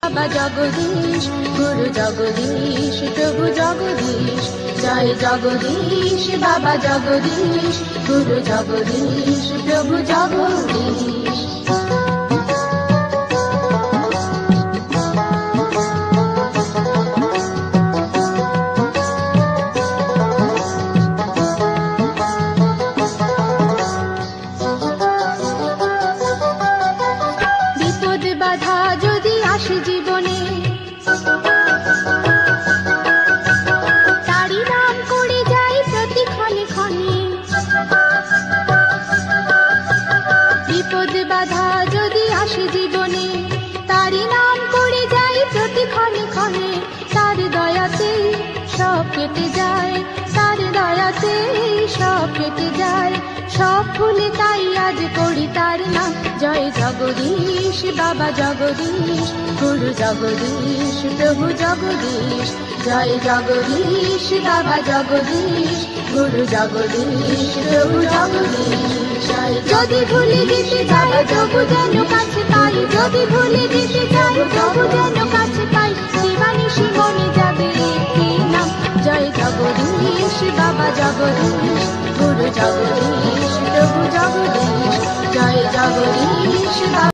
বাবা জগদীশ, গুরু জগদীশ, প্রভু জগদীশ, জয় জগদীশ, বাবা জগদীশ, গুরু জগদীশ, প্রভু জগদীশ। বিপদ বাধা যদি আসে জীবনে, তারি নাম করে যাই প্রতি ক্ষণে ক্ষণে। বিপদ বাধা যদি আসে জীবনে, তারি নাম করে যাই প্রতি ক্ষণে ক্ষণে। তার দয়াতে সব কেটে যায়, তার দয়াতে সব কেটে যায়, সব ভুলে তাই আজ করি তার নাম। জয় জগদীশ, বাবা জগদীশ, গুরু জগদীশ, প্রভু জগদীশ, জয় জগদীশ, বাবা জগদীশ, গুরু জগদীশ, প্রভু জগদীশ। যদি ভুলে যেতে চাই তবু যেন কাছে পাই, যদি ভুলে যেতে চাই তবু যেন কাছে পাই, দিবানিশি মনে যাবে একটি নাম। জয় জগদীশ, বাবা জগদীশ, গুরু জগদীশ, প্রভু জগদীশ, জয় জগদীশ।